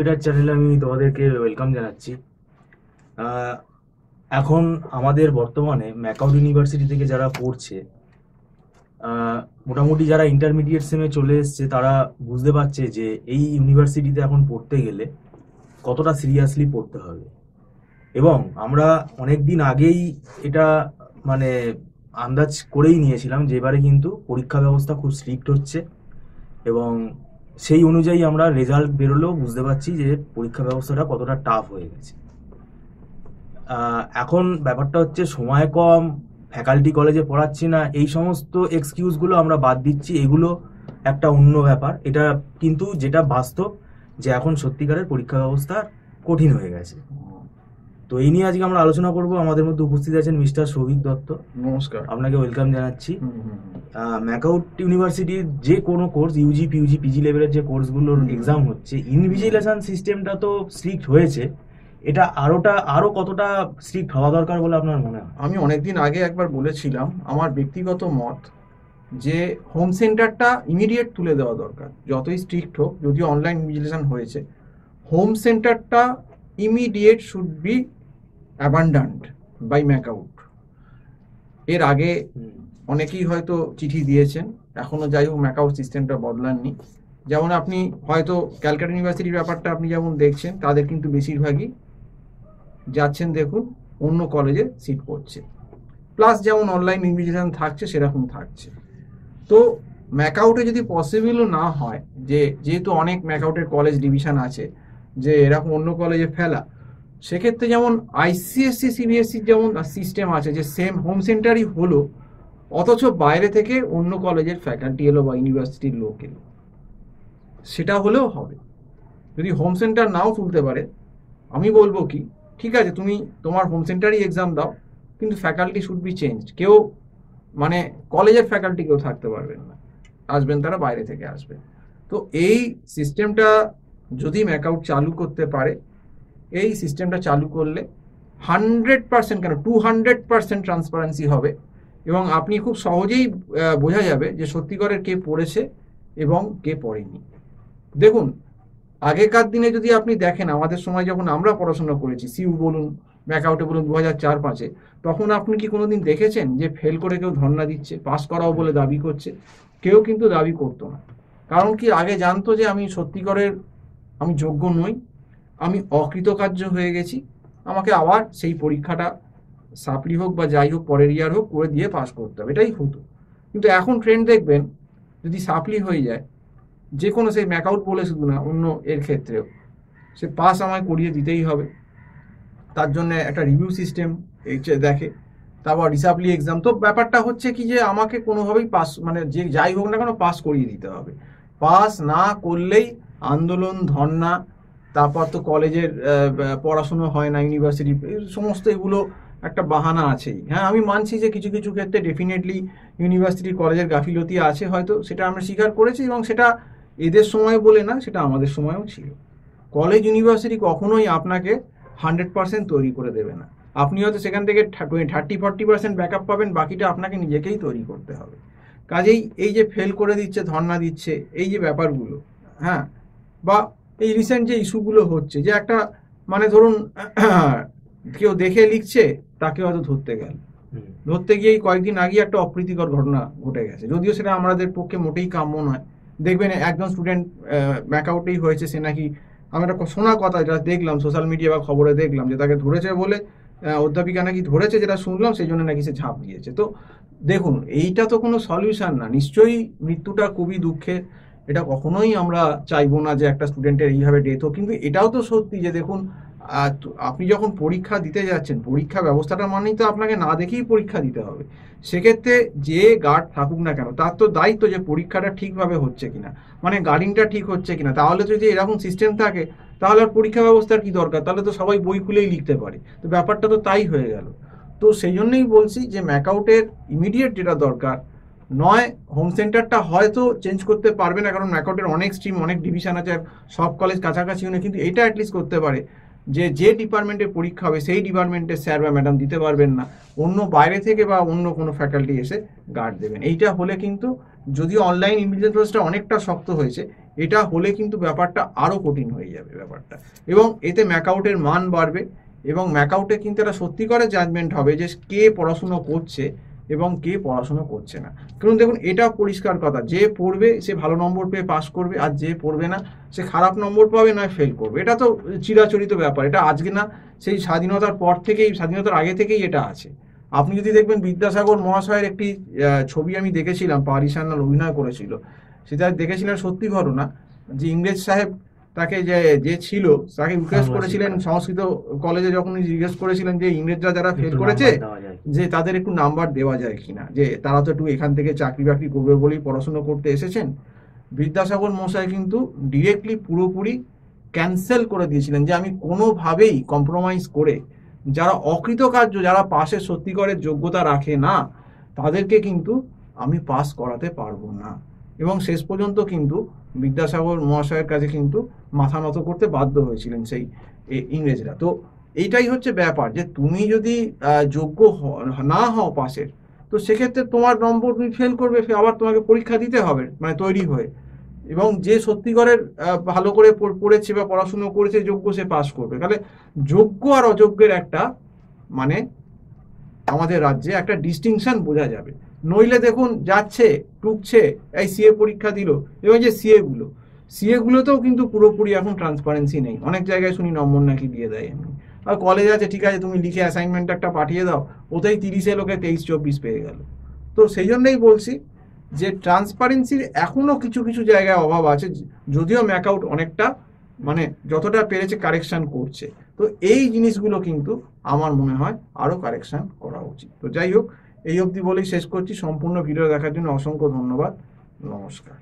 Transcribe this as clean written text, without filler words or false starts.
Elevator চ্যানেলে আমি তোমাদেরকে ওয়েলকাম জানাচ্ছি। এখন আমাদের বর্তমানে ম্যাকআউট ইউনিভার্সিটি থেকে যারা পড়ছে, মোটামুটি যারা ইন্টারমিডিয়েট সেমে চলে এসছে, তারা বুঝতে পারছে যে এই ইউনিভার্সিটিতে এখন পড়তে গেলে কতটা সিরিয়াসলি পড়তে হবে। এবং আমরা অনেক দিন আগেই এটা মানে আন্দাজ করেই নিয়েছিলাম যে এবারে কিন্তু পরীক্ষা ব্যবস্থা খুব স্ট্রিক্ট হচ্ছে, এবং সেই অনুযায়ী আমরা রেজাল্ট বেরোলেও বুঝতে পারছি যে পরীক্ষা ব্যবস্থাটা কতটা টাফ হয়ে গেছে। এখন ব্যাপারটা হচ্ছে সময় কম, ফ্যাকাল্টি কলেজে পড়াচ্ছি না, এই সমস্ত এক্সকিউজগুলো আমরা বাদ দিচ্ছি, এগুলো একটা অন্য ব্যাপার। এটা কিন্তু যেটা বাস্তব যে এখন সত্যিকারের পরীক্ষা ব্যবস্থা কঠিন হয়ে গেছে। তো এই নিয়ে আজকে আমরা আলোচনা করব। আমাদের মধ্যে উপস্থিত আছেন মিস্টার সৌভিক দত্ত। নমস্কার, আপনাকে ওয়েলকাম জানাচ্ছি। ম্যাকআউট ইউনিভার্সিটির যে কোনো কোর্স, ইউজি, পিইউজি, পিজি লেভেলের যে কোর্সগুলোর এক্সাম হচ্ছে, ইনভিজিলেশন সিস্টেমটা তো স্ট্রিক্ট হয়েছে, এটা আরো কতটা স্ট্রিক্ট হওয়া দরকার বলে আপনার মনে হয়? আমি অনেকদিন আগে একবার বলেছিলাম আমার ব্যক্তিগত মত যে হোম সেন্টারটা ইমিডিয়েট তুলে দেওয়া দরকার, যতই স্ট্রিক্ট হোক। যদিও অনলাইন ইনভিজিলেশন হয়েছে, হোম সেন্টারটা immediate should be abandoned by ম্যাকআউট। এর আগে অনেকেই হয়তো চিঠি দিয়েছেন, এখনও যাই হোক ম্যাকআউট সিস্টেমটা বদলাননি। যেমন আপনি হয়তো ক্যালকাটা ইউনিভার্সিটির ব্যাপারটা আপনি যেমন দেখছেন, তাদের কিন্তু বেশিরভাগই যাচ্ছেন দেখুন অন্য কলেজে সিট পড়ছে, প্লাস যেমন অনলাইন ইনভিজিলেশন থাকছে সেরকম থাকছে। তো ম্যাকআউটে যদি পসিবলও না হয়, যেহেতু অনেক ম্যাকআউটের কলেজ ডিভিশন আছে, যে এরকম অন্য কলেজে ফেলা, সেক্ষেত্রে যেমন আইসিএসসি সিবিএসসির যেমন সিস্টেম আছে যে সেম হোম সেন্টারই হলো, অথচ বাইরে থেকে অন্য কলেজের ফ্যাকাল্টি এলো বা ইউনিভার্সিটির লোক এলো, সেটা হলেও হবে। যদি হোম সেন্টার নাও তুলতে পারে, আমি বলবো কি, ঠিক আছে তুমি তোমার হোম সেন্টারই এক্সাম দাও, কিন্তু ফ্যাকাল্টি শুড বি চেঞ্জ। কেউ মানে কলেজের ফ্যাকাল্টি কেউ থাকতে পারবেন না, আসবেন তারা বাইরে থেকে আসবেন। তো এই সিস্টেমটা যদি ম্যাকআউট চালু করতে পারে, এই সিস্টেমটা চালু করলে 100% কেন 200% ট্রান্সপারেন্সি হবে, এবং আপনি খুব সহজেই বোঝা যাবে যে সত্যিকারের কে পড়েছে এবং কে পড়েনি। দেখুন, আগেকার দিনে যদি আপনি দেখেন, আমাদের সময় যখন আমরা পড়াশোনা করেছি, সিউ বলুন, ম্যাকআউটে বলুন, 2004-05-এ, তখন আপনি কি কোনোদিন দেখেছেন যে ফেল করে কেউ ধর্ণা দিচ্ছে, পাস করাও বলে দাবি করছে? কেউ কিন্তু দাবি করতো না। কারণ কি, আগে জানতো যে আমি সত্যিকারের আমি যোগ্য নই, আমি অকৃতকার্য হয়ে গেছি, আমাকে আবার সেই পরীক্ষাটা সাপ্লি হোক বা যাই হোক পরের ইয়ার হোক করে দিয়ে পাস করতে হবে, এটাই হতো। কিন্তু এখন ট্রেন্ড দেখবেন, যদি সাপ্লি হয়ে যায়, যে কোনো সেই ম্যাকআউট বলে শুধু না, অন্য এর ক্ষেত্রেও সে পাস আমায় করিয়ে দিতেই হবে। তার জন্য একটা রিভিউ সিস্টেম দেখে, তারপর রিসাপ্লি এক্সাম। তো ব্যাপারটা হচ্ছে কি যে আমাকে কোনোভাবেই পাস, মানে যে যাই হোক না কেন পাস করিয়ে দিতে হবে। পাস না করলেই আন্দোলন, ধর্ণা, তারপর তো কলেজের পড়াশুনো হয় না, ইউনিভার্সিটি, সমস্ত এগুলো একটা বাহানা আছেই। হ্যাঁ, আমি মানছি যে কিছু কিছু ক্ষেত্রে ডেফিনেটলি ইউনিভার্সিটি কলেজের গাফিলতি আছে, হয়তো সেটা আমরা স্বীকার করেছি, এবং সেটা এদের সময় বলে না, সেটা আমাদের সময়ও ছিল। কলেজ ইউনিভার্সিটি কখনোই আপনাকে 100% তৈরি করে দেবে না। আপনি হয়তো সেখান থেকে 30-40% ব্যাকআপ পাবেন, বাকিটা আপনাকে নিজেকেই তৈরি করতে হবে। কাজেই এই যে ফেল করে দিচ্ছে, ধর্ণা দিচ্ছে, এই যে ব্যাপারগুলো, হ্যাঁ, বা এই রিসেন্ট যে ইস্যুগুলো হচ্ছে, যে একটা মানে ধরুন কেউ দেখে লিখছে, তাকে হয়তো ধরতে গিয়েই কয়েকদিন আগে একটা অপ্রীতিকর ঘটনা ঘটে গেছে, যদিও সেটা আমাদের পক্ষে মোটেই কাম্য নয়। দেখবেন একজন স্টুডেন্ট ব্যাকআউটেই হয়েছে, সে নাকি, আমি একটা শোনা কথা, যেটা দেখলাম সোশ্যাল মিডিয়া বা খবরে দেখলাম, যে তাকে ধরেছে বলে অধ্যাপিকা নাকি ধরেছে, যেটা শুনলাম, সেই জন্য নাকি সে ঝাঁপ দিয়েছে। তো দেখুন, এইটা তো কোনো সলিউশন না। নিশ্চয়ই মৃত্যুটা খুবই দুঃখের, এটা কখনোই আমরা চাইবো না যে একটা স্টুডেন্টের এইভাবে ডেথ হোক, কিন্তু এটাও তো সত্যি যে দেখুন, আপনি যখন পরীক্ষা দিতে যাচ্ছেন, পরীক্ষা ব্যবস্থাটা মানেই তো আপনাকে না দেখেই পরীক্ষা দিতে হবে। সেক্ষেত্রে যে গার্ড থাকুক না কেন, তার তো দায়িত্ব যে পরীক্ষাটা ঠিকভাবে হচ্ছে কিনা, মানে গার্ডিংটা ঠিক হচ্ছে কিনা। তাহলে যদি এরকম সিস্টেম থাকে, তাহলে আর পরীক্ষা ব্যবস্থার কি দরকার? তাহলে তো সবাই বই খুলেই লিখতে পারে, তো ব্যাপারটা তো তাই হয়ে গেল। তো সেই জন্যই বলছি যে ম্যাকআউটের ইমিডিয়েট যেটা দরকার, নয় হোম সেন্টারটা হয়তো চেঞ্জ করতে পারবে না, কারণ ম্যাকআউটের অনেক স্ট্রিম, অনেক ডিভিশন আছে, সব কলেজ কাছাকাছিও নেই, কিন্তু এটা অ্যাটলিস্ট করতে পারে যে ডিপার্টমেন্টে পরীক্ষা হবে সেই ডিপার্টমেন্টের স্যার বা ম্যাডাম দিতে পারবেন না, অন্য বাইরে থেকে বা অন্য কোনো ফ্যাকাল্টি এসে গার্ড দেবেন। এইটা হলে কিন্তু, যদিও অনলাইন ইনভিজিলেশনটা অনেকটা শক্ত হয়েছে, এটা হলে কিন্তু ব্যাপারটা আরও কঠিন হয়ে যাবে ব্যাপারটা, এবং এতে ম্যাকআউটের মান বাড়বে, এবং ম্যাকআউটে কিন্তু একটা সত্যি করে জাজমেন্ট হবে যে কে পড়াশুনো করছে এবং কে পড়াশুনো করছে না। কারণ দেখুন, এটা পরিষ্কার কথা, যে পড়বে সে ভালো নম্বর পেয়ে পাস করবে, আর যে পড়বে না সে খারাপ নম্বর পাবে, নয় ফেল করবে। এটা তো চিরাচরিত ব্যাপার, এটা আজকে না, সেই স্বাধীনতার পর থেকেই, স্বাধীনতার আগে থেকেই এটা আছে। আপনি যদি দেখবেন, বিদ্যাসাগর মহাশয়ের একটি ছবি আমি দেখেছিলাম, পাহাড়ি সান্যাল অভিনয় করেছিল, সেটা দেখেছিলাম সত্যি ঘটনা, যে ইংরেজ সাহেব তাকে যে ছিল তাকে রিকোয়েস্ট করেছিলেন, সংস্কৃত কলেজে যখন জিজ্ঞেস করেছিলেন যে ইংরেজরা যারা ফেল করেছে যে তাদের একটু নাম্বার দেওয়া যায় কিনা, যে তারা তো একটু এখান থেকে চাকরি বাকরি করবে বলেই পড়াশুনো করতে এসেছেন। বিদ্যাসাগর মশাই কিন্তু ডিরেক্টলি পুরোপুরি ক্যান্সেল করে দিয়েছিলেন যে আমি কোনোভাবেই কম্প্রোমাইজ করে যারা অকৃতকার্য, যারা পাশে সত্যিকারের যোগ্যতা রাখে না, তাদেরকে কিন্তু আমি পাস করাতে পারবো না। এবং শেষ পর্যন্ত কিন্তু বিদ্যাসাগর মহাশয়ের কাছে কিন্তু মাথা নত করতে বাধ্য হয়েছিলেন সেই ইংরেজরা। তো এইটাই হচ্ছে ব্যাপার, যে তুমি যদি যোগ্য না হও পাশের, তো সেক্ষেত্রে তোমার নম্বর তুমি ফেল করবে, আবার তোমাকে পরীক্ষা দিতে হবে, মানে তৈরি হয়ে। এবং যে সত্যিকারের ভালো করে পড়েছে বা পড়াশুনো করেছে, যোগ্য, সে পাস করবে। তাহলে যোগ্য আর অযোগ্যের একটা, মানে আমাদের রাজ্যে একটা ডিস্টিংশন বোঝা যাবে। নইলে দেখুন, যাচ্ছে টুকছে, এই সিএ পরীক্ষা দিল, এবং যে সিএ গুলোতেও কিন্তু পুরোপুরি এখন ট্রান্সপারেন্সি নেই। অনেক জায়গায় শুনি নম্বর নাকি দিয়ে দেয় এমনি। আর কলেজ আছে, ঠিক আছে, তুমি লিখে অ্যাসাইনমেন্ট একটা পাঠিয়ে দাও, ওতেই 30 লোকে 23-24 পেয়ে গেল। তো সেই জন্যই বলছি যে ট্রান্সপারেন্সির এখনো কিছু কিছু জায়গায় অভাব আছে, যদিও ম্যাকআউট অনেকটা, মানে যতটা পেরেছে কারেকশন করছে। তো এই জিনিসগুলো কিন্তু আমার মনে হয় আরো কারেকশন করা উচিত। তো যাই হোক, এই অবধি বলেই শেষ করছি। সম্পূর্ণ ভিডিও দেখার জন্য অসংখ্য ধন্যবাদ। নমস্কার।